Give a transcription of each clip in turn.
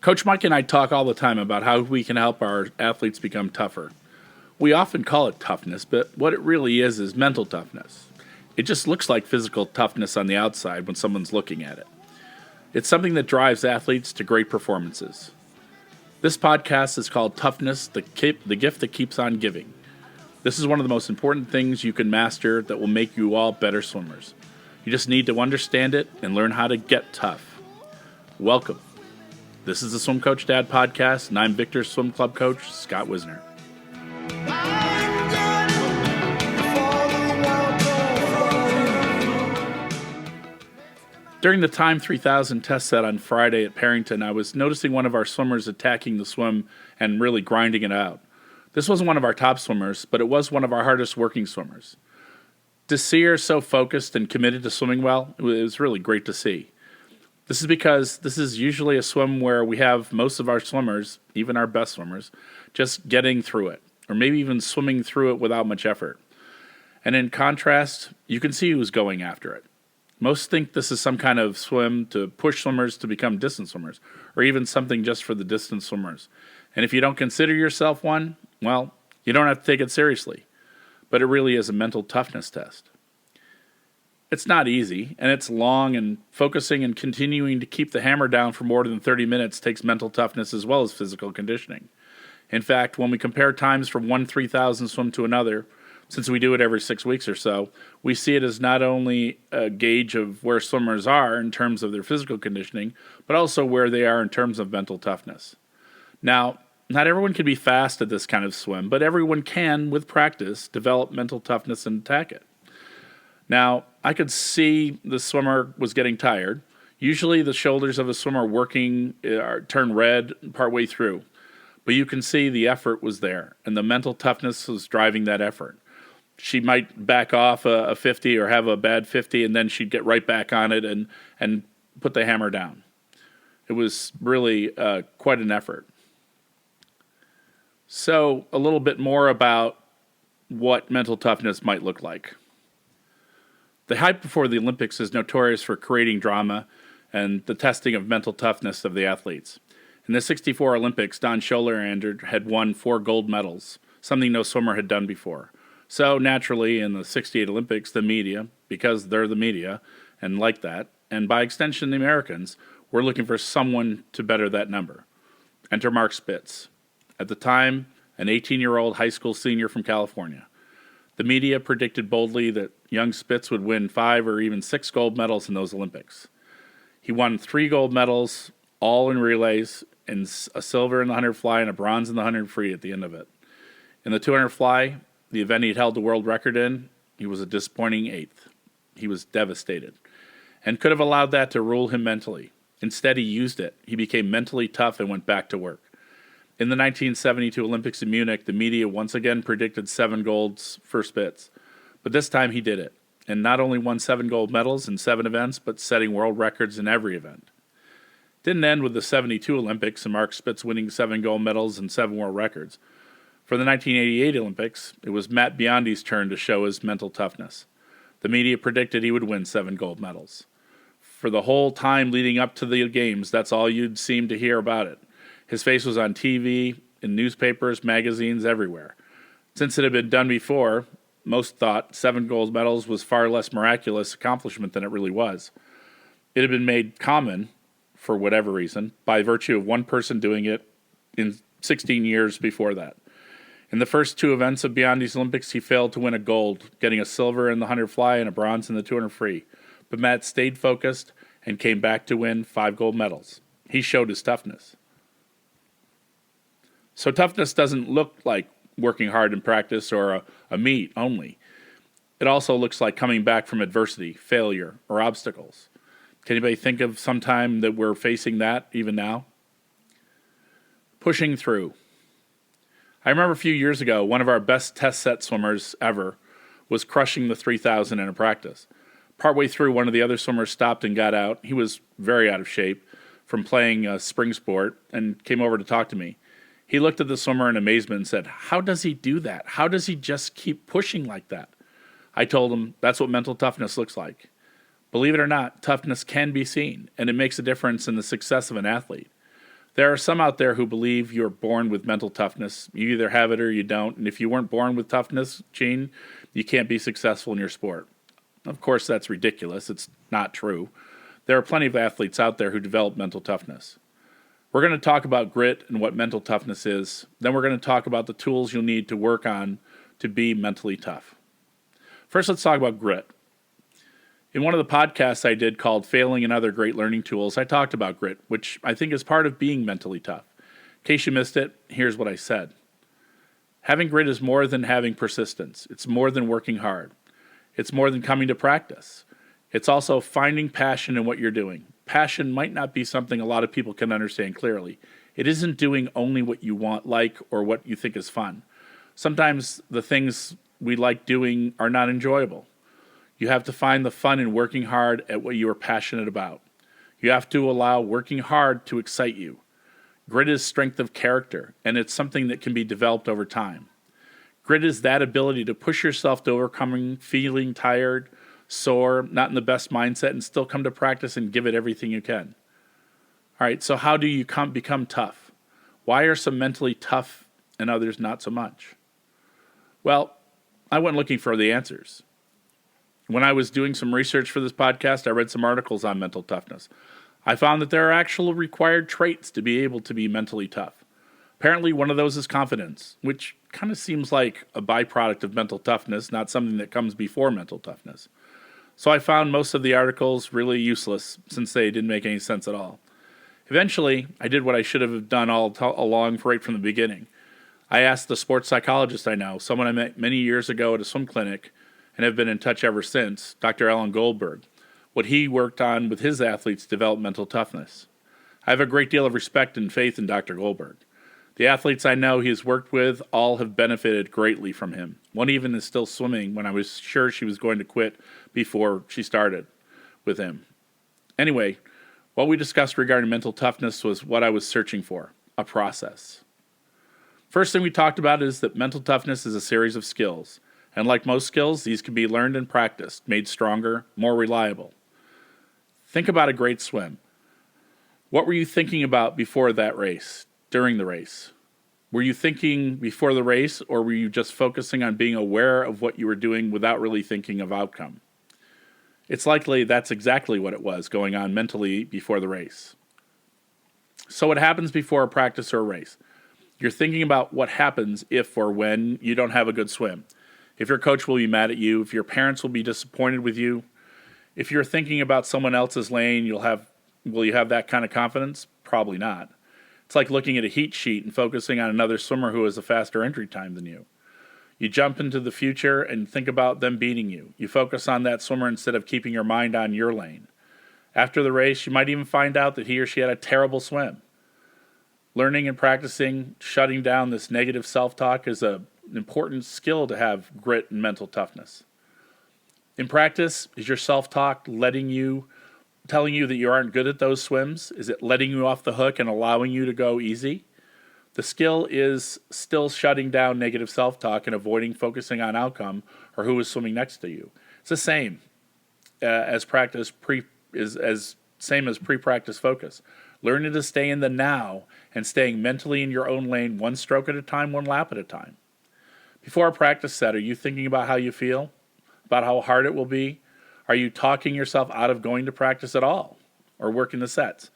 Coach Mike and I talk all the time about how we can help our athletes become tougher. We often call it toughness, but what it really is mental toughness. It just looks like physical toughness on the outside when someone's looking at it. It's something that drives athletes to great performances. This podcast is called Toughness, the gift that keeps on giving. This is one of the most important things you can master that will make you all better swimmers. You just need to understand it and learn how to get tough. Welcome. This is the Swim Coach Dad podcast, and I'm Victor's swim club coach, Scott Wisner. During the Time 3000 test set on Friday at Parrington, I was noticing one of our swimmers attacking the swim and really grinding it out. This wasn't one of our top swimmers, but it was one of our hardest working swimmers. To see her so focused and committed to swimming well, it was really great to see. This is because this is usually a swim where we have most of our swimmers, even our best swimmers, just getting through it, or maybe even swimming through it without much effort. And in contrast, you can see who's going after it. Most think this is some kind of swim to push swimmers to become distance swimmers, or even something just for the distance swimmers. And if you don't consider yourself one, well, you don't have to take it seriously. But it really is a mental toughness test. It's not easy, and it's long, and focusing and continuing to keep the hammer down for more than 30 minutes takes mental toughness as well as physical conditioning. In fact, when we compare times from one 3,000 swim to another, since we do it every 6 weeks or so, we see it as not only a gauge of where swimmers are in terms of their physical conditioning, but also where they are in terms of mental toughness. Now, not everyone can be fast at this kind of swim, but everyone can, with practice, develop mental toughness and attack it. Now, I could see the swimmer was getting tired. Usually the shoulders of a swimmer working turn red partway through, but you can see the effort was there, and the mental toughness was driving that effort. She might back off a 50 or have a bad 50, and then she'd get right back on it and put the hammer down. It was really quite an effort. So a little bit more about what mental toughness might look like. The hype before the Olympics is notorious for creating drama and the testing of mental toughness of the athletes. In the 1964 Olympics, Don Scholler had won 4 gold medals, something no swimmer had done before. So naturally, in the 1968 Olympics, the media, because they're the media and like that, and by extension the Americans, were looking for someone to better that number. Enter Mark Spitz. At the time, an 18-year-old high school senior from California. The media predicted boldly that young Spitz would win 5 or even 6 gold medals in those Olympics. He won 3 gold medals, all in relays, and a silver in the 100 fly and a bronze in the 100 free at the end of it. In the 200 fly, the event he'd held the world record in, he was a disappointing 8th. He was devastated and could have allowed that to rule him mentally. Instead, he used it. He became mentally tough and went back to work. In the 1972 Olympics in Munich, the media once again predicted 7 golds for Spitz. But this time he did it, and not only won 7 gold medals in 7 events, but setting world records in every event. Didn't end with the 72 Olympics and Mark Spitz winning 7 gold medals and 7 world records. For the 1988 Olympics, it was Matt Biondi's turn to show his mental toughness. The media predicted he would win 7 gold medals. For the whole time leading up to the games, that's all you'd seem to hear about it. His face was on TV, in newspapers, magazines, everywhere. Since it had been done before, most thought 7 gold medals was far less miraculous accomplishment than it really was. It had been made common, for whatever reason, by virtue of one person doing it in 16 years before that. In the first 2 events of Biondi's Olympics, he failed to win a gold, getting a silver in the 100 fly and a bronze in the 200 free. But Matt stayed focused and came back to win 5 gold medals. He showed his toughness. So toughness doesn't look like working hard in practice or a meet only. It also looks like coming back from adversity, failure, or obstacles. Can anybody think of some time that we're facing that even now? Pushing through. I remember a few years ago, one of our best test set swimmers ever was crushing the 3,000 in a practice. Partway through, one of the other swimmers stopped and got out. He was very out of shape from playing a spring sport and came over to talk to me. He looked at the swimmer in amazement and said, "How does he do that? How does he just keep pushing like that?" I told him that's what mental toughness looks like. Believe it or not, toughness can be seen, and it makes a difference in the success of an athlete. There are some out there who believe you're born with mental toughness. You either have it or you don't. And if you weren't born with toughness, Gene, you can't be successful in your sport. Of course, that's ridiculous. It's not true. There are plenty of athletes out there who develop mental toughness. We're going to talk about grit and what mental toughness is. Then we're going to talk about the tools you'll need to work on to be mentally tough. First, let's talk about grit. In one of the podcasts I did called Failing and Other Great Learning Tools, I talked about grit, which I think is part of being mentally tough. In case you missed it, here's what I said. Having grit is more than having persistence. It's more than working hard. It's more than coming to practice. It's also finding passion in what you're doing. Passion might not be something a lot of people can understand clearly. It isn't doing only what you want, like, or what you think is fun. Sometimes the things we like doing are not enjoyable. You have to find the fun in working hard at what you are passionate about. You have to allow working hard to excite you. Grit is strength of character, and it's something that can be developed over time. Grit is that ability to push yourself to overcoming feeling tired, sore, not in the best mindset, and still come to practice and give it everything you can. All right, so how do you become tough? Why are some mentally tough and others not so much? Well, I went looking for the answers. When I was doing some research for this podcast, I read some articles on mental toughness. I found that there are actual required traits to be able to be mentally tough. Apparently, one of those is confidence, which kind of seems like a byproduct of mental toughness, not something that comes before mental toughness. So I found most of the articles really useless, since they didn't make any sense at all. Eventually, I did what I should have done all along right from the beginning. I asked the sports psychologist I know, someone I met many years ago at a swim clinic, and have been in touch ever since, Dr. Alan Goldberg, what he worked on with his athletes to develop mental toughness. I have a great deal of respect and faith in Dr. Goldberg. The athletes I know he has worked with all have benefited greatly from him. One even is still swimming when I was sure she was going to quit before she started with him. Anyway, what we discussed regarding mental toughness was what I was searching for, a process. First thing we talked about is that mental toughness is a series of skills. And like most skills, these can be learned and practiced, made stronger, more reliable. Think about a great swim. What were you thinking about before that race, during the race? Were you thinking before the race, or were you just focusing on being aware of what you were doing without really thinking of outcome? It's likely that's exactly what it was going on mentally before the race. So what happens before a practice or a race? You're thinking about what happens if or when you don't have a good swim. If your coach will be mad at you, if your parents will be disappointed with you, if you're thinking about someone else's lane, will you have that kind of confidence? Probably not. It's like looking at a heat sheet and focusing on another swimmer who has a faster entry time than you. You jump into the future and think about them beating you. You focus on that swimmer instead of keeping your mind on your lane. After the race, you might even find out that he or she had a terrible swim. Learning and practicing shutting down this negative self-talk is an important skill to have grit and mental toughness. In practice, is your self-talk telling you that you aren't good at those swims? Is it letting you off the hook and allowing you to go easy? The skill is still shutting down negative self-talk and avoiding focusing on outcome or who is swimming next to you. It's the same as pre-practice focus. Learning to stay in the now and staying mentally in your own lane, one stroke at a time, one lap at a time. Before a practice set, are you thinking about how you feel? About how hard it will be? Are you talking yourself out of going to practice at all or working the sets?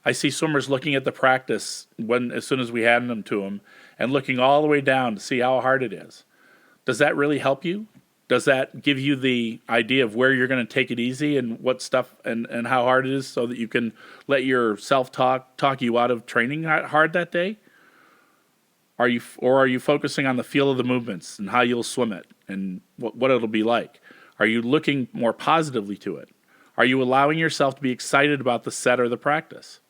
I see swimmers looking at the practice as soon as we hand them to them and looking all the way down to see how hard it is. Does that really help you? Does that give you the idea of where you're going to take it easy and what stuff and how hard it is so that you can let your self-talk talk you out of training hard that day? Are you focusing on the feel of the movements and how you'll swim it and what it'll be like? Are you looking more positively to it? Are you allowing yourself to be excited about the set or the practice?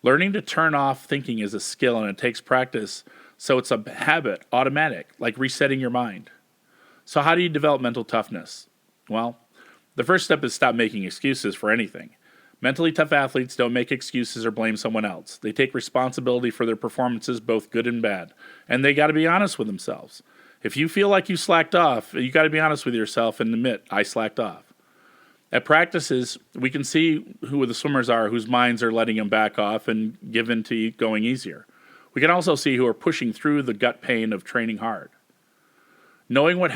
Learning to turn off thinking is a skill and it takes practice, so it's a habit, automatic, like resetting your mind. So how do you develop mental toughness? Well, the first step is stop making excuses for anything. Mentally tough athletes don't make excuses or blame someone else. They take responsibility for their performances, both good and bad. And they got to be honest with themselves. If you feel like you slacked off, you got to be honest with yourself and admit, I slacked off. At practices, we can see who the swimmers are whose minds are letting them back off and give in to going easier. We can also see who are pushing through the gut pain of training hard. Knowing that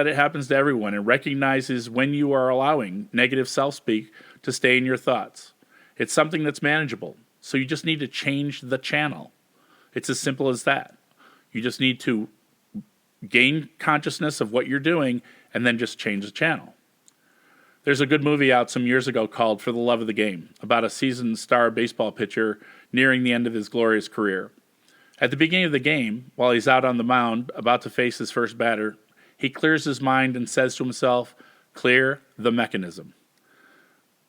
it happens to everyone and recognizes when you are allowing negative self-speak to stay in your thoughts. It's something that's manageable, so you just need to change the channel. It's as simple as that. You just need to gain consciousness of what you're doing and then just change the channel. There's a good movie out some years ago called For the Love of the Game, about a seasoned star baseball pitcher nearing the end of his glorious career. At the beginning of the game, while he's out on the mound about to face his first batter, he clears his mind and says to himself, "Clear the mechanism."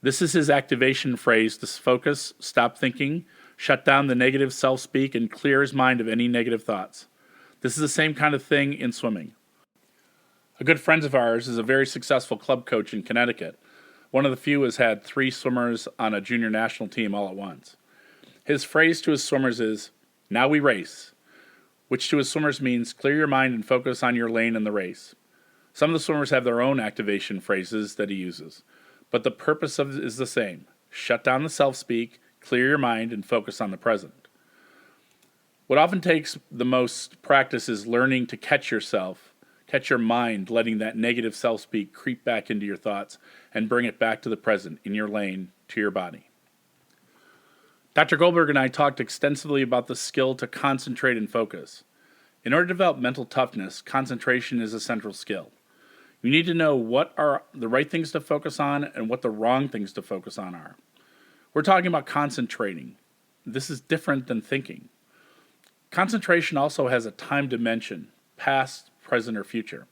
This is his activation phrase to focus, stop thinking, shut down the negative self-speak, and clear his mind of any negative thoughts. This is the same kind of thing in swimming. A good friend of ours is a very successful club coach in Connecticut. One of the few has had 3 swimmers on a junior national team all at once. His phrase to his swimmers is, "Now we race," which to his swimmers means clear your mind and focus on your lane in the race. Some of the swimmers have their own activation phrases that he uses, but the purpose of it is the same. Shut down the self-speak, clear your mind, and focus on the present. What often takes the most practice is learning to catch your mind, letting that negative self-speak creep back into your thoughts and bring it back to the present, in your lane, to your body. Dr. Goldberg and I talked extensively about the skill to concentrate and focus. In order to develop mental toughness, concentration is a central skill. You need to know what are the right things to focus on and what the wrong things to focus on are. We're talking about concentrating. This is different than thinking. Concentration also has a time dimension, past, present, or future.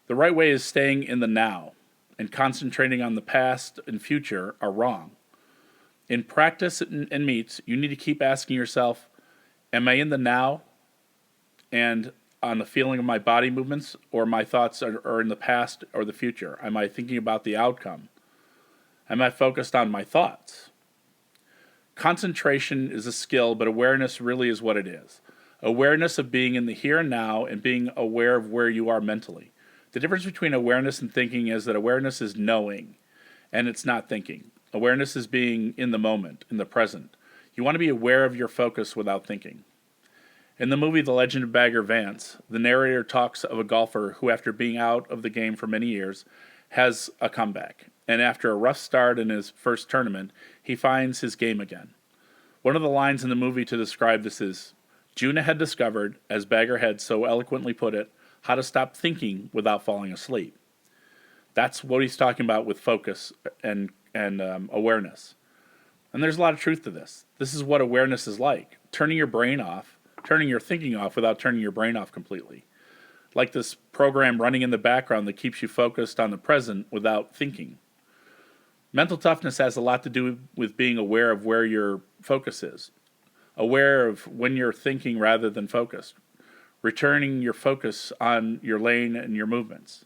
The right way is staying in the now, and concentrating on the past and future are wrong. In practice and meets, you need to keep asking yourself, am I in the now and on the feeling of my body movements, or my thoughts are in the past or the future? Am I thinking about the outcome? Am I focused on my thoughts? Concentration is a skill, but awareness really is what it is. Awareness of being in the here and now and being aware of where you are mentally. The difference between awareness and thinking is that awareness is knowing, and it's not thinking. Awareness is being in the moment, in the present. You want to be aware of your focus without thinking. In the movie The Legend of Bagger Vance, the narrator talks of a golfer who, after being out of the game for many years, has a comeback. And after a rough start in his first tournament, he finds his game again. One of the lines in the movie to describe this is, Juna had discovered, as Bagger had so eloquently put it, how to stop thinking without falling asleep. That's what he's talking about with focus and awareness. And there's a lot of truth to this. This is what awareness is like. Turning your brain off, turning your thinking off without turning your brain off completely. Like this program running in the background that keeps you focused on the present without thinking. Mental toughness has a lot to do with being aware of where your focus is. Aware of when you're thinking rather than focused. Returning your focus on your lane and your movements.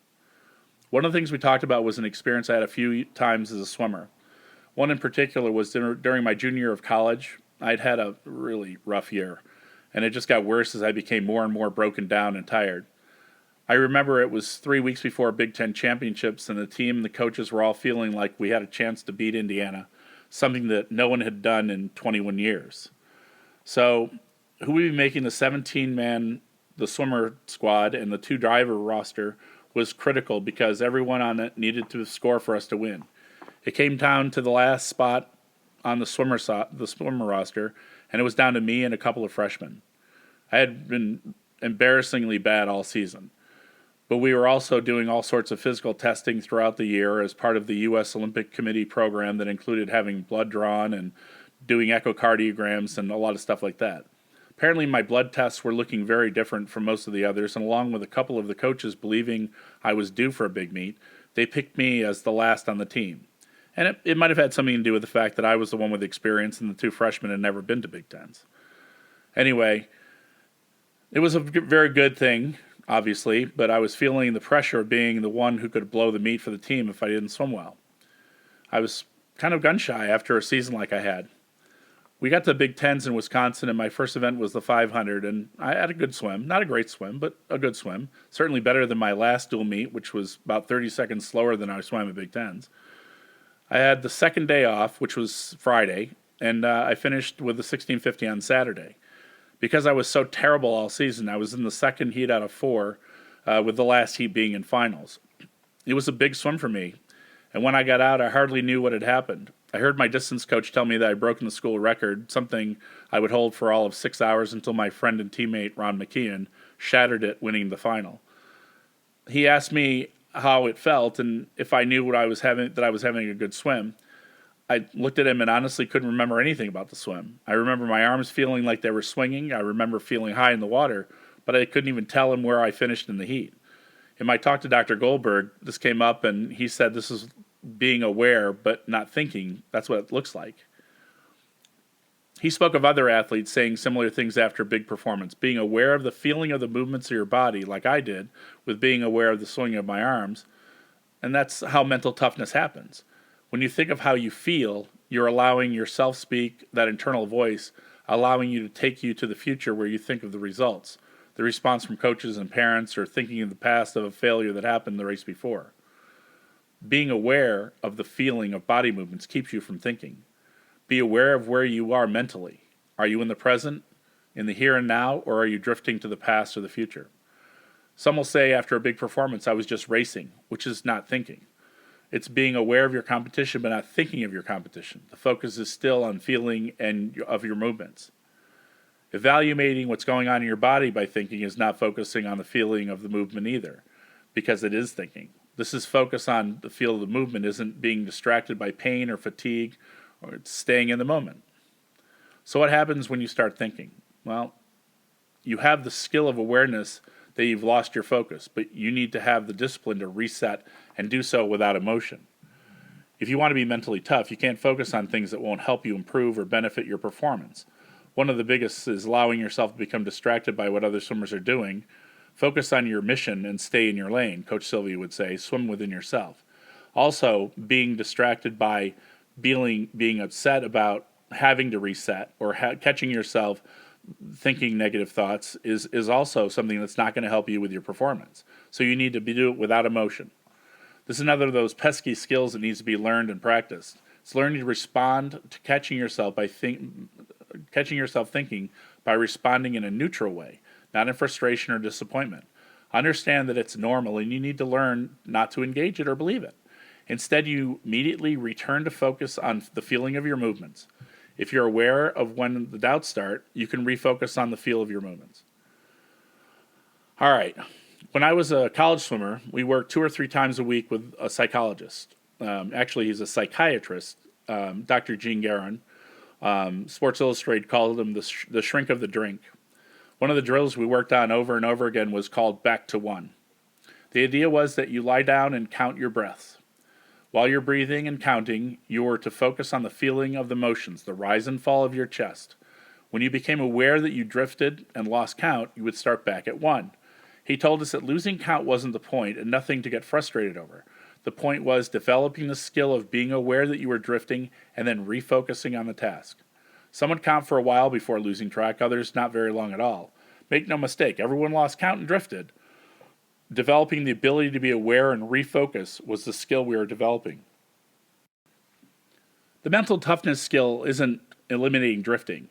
One of the things we talked about was an experience I had a few times as a swimmer. One in particular was during my junior year of college. I'd had a really rough year, and it just got worse as I became more and more broken down and tired. I remember it was 3 weeks before Big Ten championships, and the team and the coaches were all feeling like we had a chance to beat Indiana, something that no one had done in 21 years. So who would be making the 17-man, the swimmer squad, and the 2 driver roster was critical because everyone on it needed to score for us to win. It came down to the last spot on the swimmer roster, and it was down to me and a couple of freshmen. I had been embarrassingly bad all season. But we were also doing all sorts of physical testing throughout the year as part of the U.S. Olympic Committee program that included having blood drawn and doing echocardiograms and a lot of stuff like that. Apparently my blood tests were looking very different from most of the others, and along with a couple of the coaches believing I was due for a big meet, they picked me as the last on the team. And it might have had something to do with the fact that I was the one with experience and the 2 freshmen had never been to Big Tens. Anyway, it was a very good thing, obviously, but I was feeling the pressure of being the one who could blow the meet for the team if I didn't swim well. I was kind of gun-shy after a season like I had. We got to the Big Tens in Wisconsin, and my first event was the 500, and I had a good swim. Not a great swim, but a good swim. Certainly better than my last dual meet, which was about 30 seconds slower than I swam at Big Tens. I had the second day off, which was Friday, and I finished with the 1650 on Saturday. Because I was so terrible all season, I was in the second heat out of four, with the last heat being in finals. It was a big swim for me, and when I got out, I hardly knew what had happened. I heard my distance coach tell me that I'd broken the school record, something I would hold for all of 6 hours until my friend and teammate Ron McKeon shattered it, winning the final. He asked me how it felt and if I knew that I was having a good swim. I looked at him and honestly couldn't remember anything about the swim. I remember my arms feeling like they were swinging. I remember feeling high in the water, but I couldn't even tell him where I finished in the heat. In my talk to Dr. Goldberg, this came up, and he said this is being aware but not thinking. That's what it looks like. He spoke of other athletes saying similar things after a big performance, being aware of the feeling of the movements of your body, like I did, with being aware of the swinging of my arms, and that's how mental toughness happens. When you think of how you feel, you're allowing yourself speak, that internal voice, allowing you to take you to the future where you think of the results, the response from coaches and parents, or thinking of the past of a failure that happened in the race before. Being aware of the feeling of body movements keeps you from thinking. Be aware of where you are mentally. Are you in the present, in the here and now, or are you drifting to the past or the future? Some will say after a big performance, I was just racing, which is not thinking. It's being aware of your competition, but not thinking of your competition. The focus is still on feeling and of your movements. Evaluating what's going on in your body by thinking is not focusing on the feeling of the movement either, because it is thinking. This is focus on the feel of the movement, isn't being distracted by pain or fatigue, or it's staying in the moment. So what happens when you start thinking? Well, you have the skill of awareness that you've lost your focus, but you need to have the discipline to reset and do so without emotion. If you want to be mentally tough, you can't focus on things that won't help you improve or benefit your performance. One of the biggest is allowing yourself to become distracted by what other swimmers are doing. Focus on your mission and stay in your lane, Coach Sylvia would say. Swim within yourself. Also, being distracted by being upset about having to reset or catching yourself thinking negative thoughts is also something that's not going to help you with your performance. So you need to do it without emotion. This is another of those pesky skills that needs to be learned and practiced. It's learning to respond to catching yourself thinking by responding in a neutral way, not in frustration or disappointment. Understand that it's normal and you need to learn not to engage it or believe it. Instead, you immediately return to focus on the feeling of your movements. If you're aware of when the doubts start, you can refocus on the feel of your movements. All right. When I was a college swimmer, we worked 2 or 3 times a week with a psychologist. Actually, he's a psychiatrist, Dr. Gene Guerin. Sports Illustrated called him the shrink of the drink. One of the drills we worked on over and over again was called back to one. The idea was that you lie down and count your breaths. While you're breathing and counting, you were to focus on the feeling of the motions, the rise and fall of your chest. When you became aware that you drifted and lost count, you would start back at 1. He told us that losing count wasn't the point and nothing to get frustrated over. The point was developing the skill of being aware that you were drifting and then refocusing on the task. Some would count for a while before losing track, others not very long at all. Make no mistake, everyone lost count and drifted. Developing the ability to be aware and refocus was the skill we were developing. The mental toughness skill isn't eliminating drifting.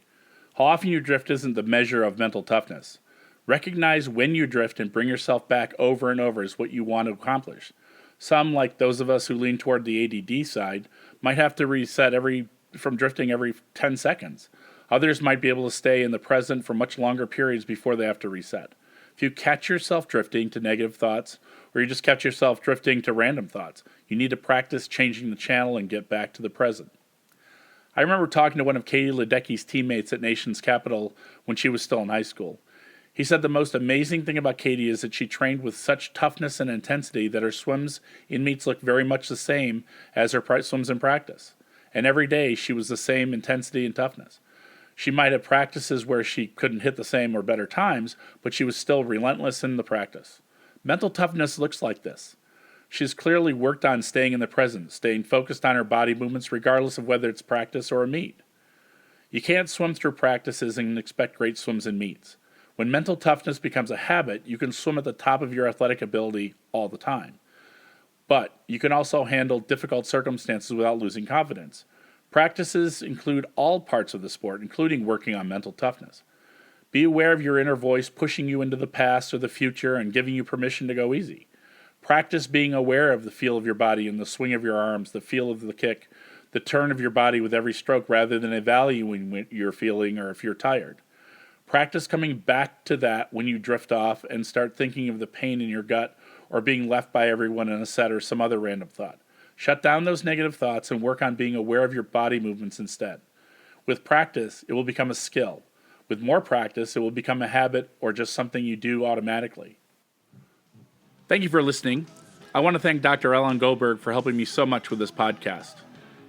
How often you drift isn't the measure of mental toughness. Recognize when you drift and bring yourself back over and over is what you want to accomplish. Some, like those of us who lean toward the ADD side, might have to reset from drifting every 10 seconds. Others might be able to stay in the present for much longer periods before they have to reset. If you catch yourself drifting to negative thoughts, or you just catch yourself drifting to random thoughts, you need to practice changing the channel and get back to the present. I remember talking to one of Katie Ledecky's teammates at Nation's Capital when she was still in high school. He said the most amazing thing about Katie is that she trained with such toughness and intensity that her swims in meets looked very much the same as her swims in practice. And every day she was the same intensity and toughness. She might have practices where she couldn't hit the same or better times, but she was still relentless in the practice. Mental toughness looks like this. She's clearly worked on staying in the present, staying focused on her body movements regardless of whether it's practice or a meet. You can't swim through practices and expect great swims in meets. When mental toughness becomes a habit, you can swim at the top of your athletic ability all the time. But you can also handle difficult circumstances without losing confidence. Practices include all parts of the sport, including working on mental toughness. Be aware of your inner voice pushing you into the past or the future and giving you permission to go easy. Practice being aware of the feel of your body and the swing of your arms, the feel of the kick, the turn of your body with every stroke rather than evaluating what you're feeling or if you're tired. Practice coming back to that when you drift off and start thinking of the pain in your gut or being left by everyone in a set or some other random thought. Shut down those negative thoughts and work on being aware of your body movements instead. With practice, it will become a skill. With more practice, it will become a habit or just something you do automatically. Thank you for listening. I want to thank Dr. Ellen Goldberg for helping me so much with this podcast.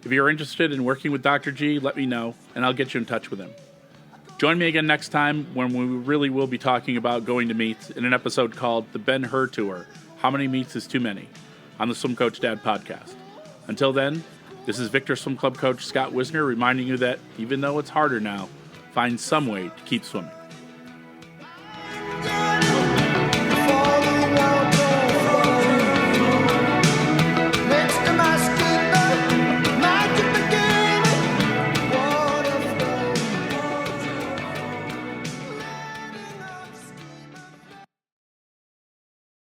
If you're interested in working with Dr. G, let me know, and I'll get you in touch with him. Join me again next time when we really will be talking about going to meets in an episode called The Ben-Hur Tour, How Many Meets is Too Many, on the Swim Coach Dad podcast. Until then, this is Victor Swim Club coach Scott Wisner reminding you that even though it's harder now, find some way to keep swimming.